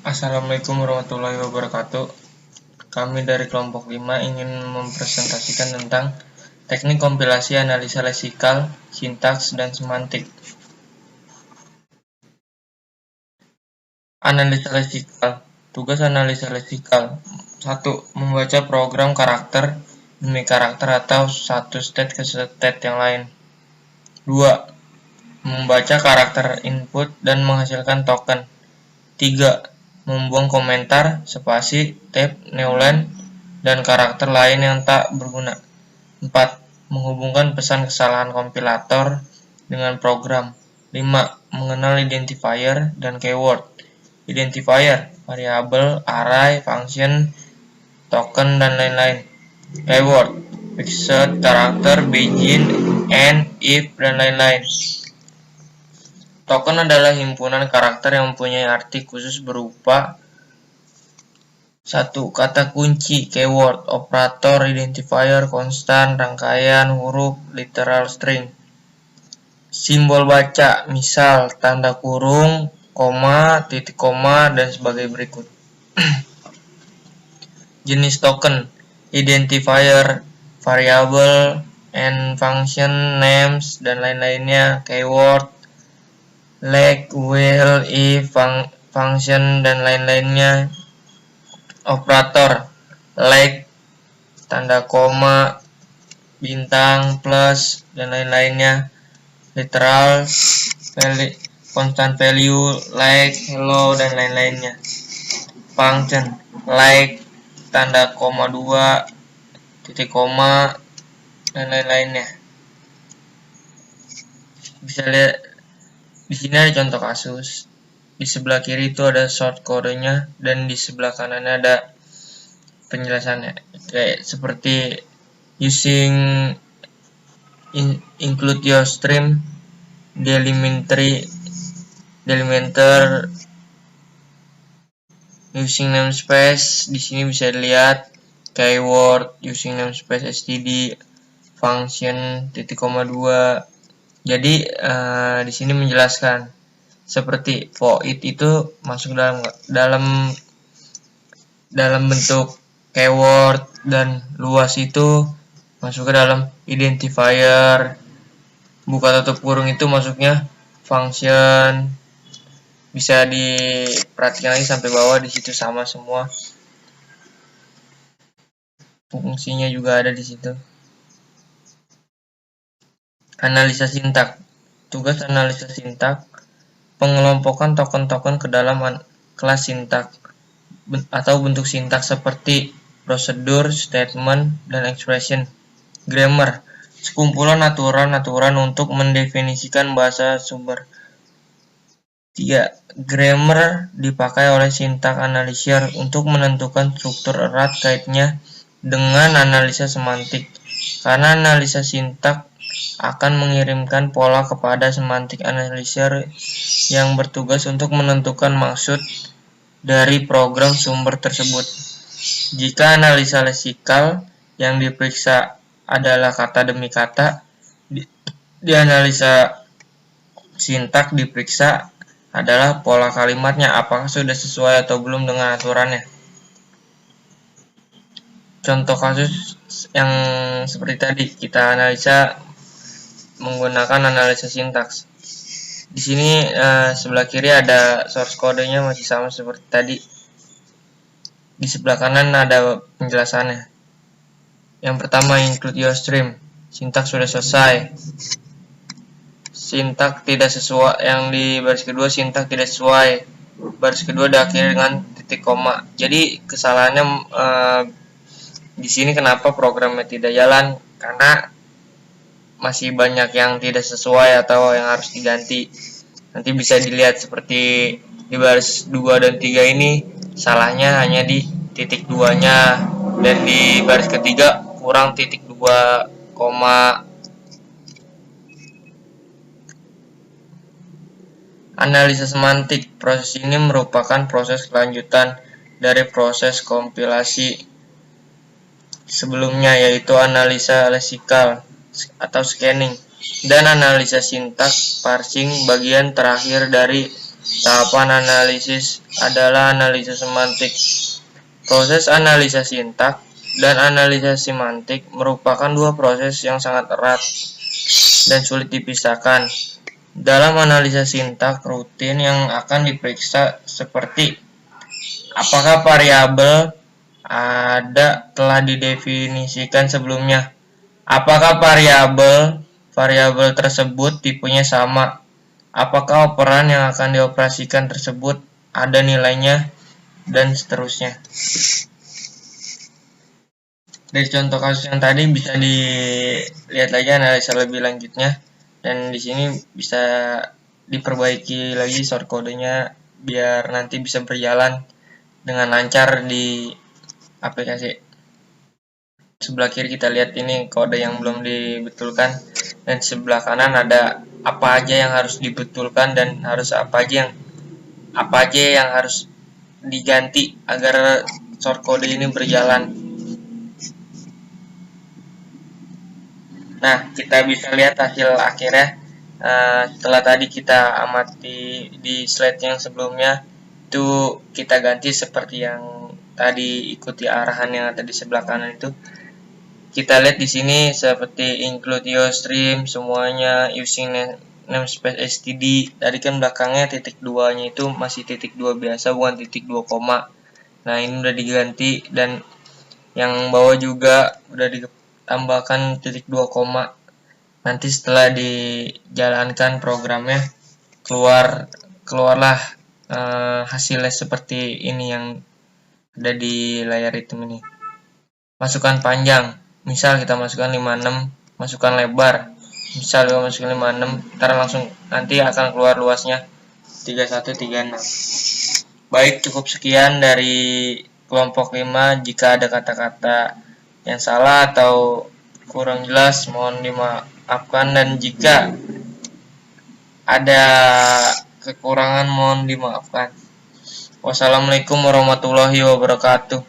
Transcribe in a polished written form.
Assalamualaikum warahmatullahi wabarakatuh. Kami dari kelompok 5 ingin mempresentasikan tentang teknik kompilasi analisa leksikal, sintaks, dan semantik. Analisa leksikal. Tugas analisa leksikal. 1. Membaca program karakter demi karakter atau satu state ke state yang lain. 2. Membaca karakter input dan menghasilkan token. 3. Membuang komentar, spasi, tab, newline, dan karakter lain yang tak berguna. 4. Menghubungkan pesan kesalahan kompilator dengan program. 5. Mengenal identifier dan keyword. Identifier, variabel, array, function, token, dan lain-lain. Keyword, fixed, karakter, begin, end, if, dan lain-lain. Token adalah himpunan karakter yang mempunyai arti khusus berupa 1. Kata kunci, keyword, operator, identifier, konstan, rangkaian, huruf, literal string. Simbol baca, misal, tanda kurung, koma, titik koma, dan sebagai berikut. Jenis token, identifier, variable, and function, names, dan lain-lainnya, keyword, like, will, if, function, dan lain-lainnya. Operator, like, tanda koma, bintang, plus, dan lain-lainnya. Literal, constant value, like, hello, dan lain-lainnya. Function, like, tanda koma 2, titik koma, dan lain-lainnya. Bisa lihat di sini ada contoh kasus. Di sebelah kiri itu ada short code-nya dan di sebelah kanannya ada penjelasannya. Kayak seperti using include your stream, delimiter, using namespace. Di sini bisa dilihat keyword, using namespace std, function, titik koma 2. Jadi di sini menjelaskan seperti void itu masuk dalam bentuk keyword dan luas itu masuk ke dalam identifier. Buka tutup kurung itu masuknya function. Bisa diperhatikan lagi sampai bawah, di situ sama semua. Fungsinya juga ada di situ. Analisa sintak. Tugas analisa sintak, pengelompokan token-token ke dalam kelas sintak atau bentuk sintak seperti prosedur, statement, dan expression. Grammar, sekumpulan aturan-aturan untuk mendefinisikan bahasa sumber. 3. Grammar dipakai oleh sintak analyzer untuk menentukan struktur erat kaitnya dengan analisa semantik. Karena analisa sintak akan mengirimkan pola kepada semantik analyzer yang bertugas untuk menentukan maksud dari program sumber tersebut. Jika analisa leksikal yang diperiksa adalah kata demi kata, di analisa sintak diperiksa adalah pola kalimatnya, apakah sudah sesuai atau belum dengan aturannya. Contoh kasus yang seperti tadi, kita analisa menggunakan analisa sintaks. Di sini sebelah kiri ada source code-nya masih sama seperti tadi. Di sebelah kanan ada penjelasannya. Yang pertama, include your stream. Sintaks sudah selesai. Sintaks tidak sesuai. Yang di baris kedua sintaks tidak sesuai. Baris kedua diakhiri dengan titik koma. Jadi kesalahannya di sini kenapa programnya tidak jalan? Karena masih banyak yang tidak sesuai atau yang harus diganti. Nanti bisa dilihat seperti di baris 2 dan 3 ini salahnya hanya di titik 2-nya, dan di baris ketiga kurang titik 2 koma. Analisa semantik. Proses ini merupakan proses kelanjutan dari proses kompilasi sebelumnya, yaitu analisa leksikal atau scanning, dan analisa sintaks parsing, bagian terakhir dari Tahapan analisis adalah analisa semantik. Proses analisa sintak dan analisa semantik merupakan dua proses yang sangat erat dan sulit dipisahkan. Dalam analisa sintak, rutin yang akan diperiksa seperti apakah variabel ada telah didefinisikan sebelumnya, apakah variabel tersebut tipenya sama, apakah operan yang akan dioperasikan tersebut ada nilainya, dan seterusnya. Dari contoh kasus yang tadi bisa dilihat lagi analisa lebih lanjutnya, dan di sini bisa diperbaiki lagi short kodenya biar nanti bisa berjalan dengan lancar di aplikasi. Sebelah kiri kita lihat ini kode yang belum dibetulkan, dan sebelah kanan ada apa aja yang harus dibetulkan dan apa aja yang harus diganti agar short code ini berjalan. Nah, kita bisa lihat hasil akhirnya setelah tadi kita amati di slide yang sebelumnya, itu kita ganti seperti yang tadi, ikuti arahan yang ada di sebelah kanan itu. Kita lihat di sini seperti include iostream semuanya using namespace std. Tadi kan belakangnya titik 2-nya itu masih titik 2 biasa, bukan titik 2 koma. Nah, ini udah diganti, dan yang bawah juga udah ditambahkan titik 2 koma. Nanti setelah dijalankan programnya, keluarlah hasilnya seperti ini yang ada di layar hitam ini. Masukkan panjang, misal kita masukkan 56, masukkan lebar, misal kita masukkan 56, ntar langsung nanti akan keluar luasnya 3136. Baik, cukup sekian dari kelompok 5. Jika ada kata-kata yang salah atau kurang jelas mohon dimaafkan, dan jika ada kekurangan mohon dimaafkan. Wassalamualaikum warahmatullahi wabarakatuh.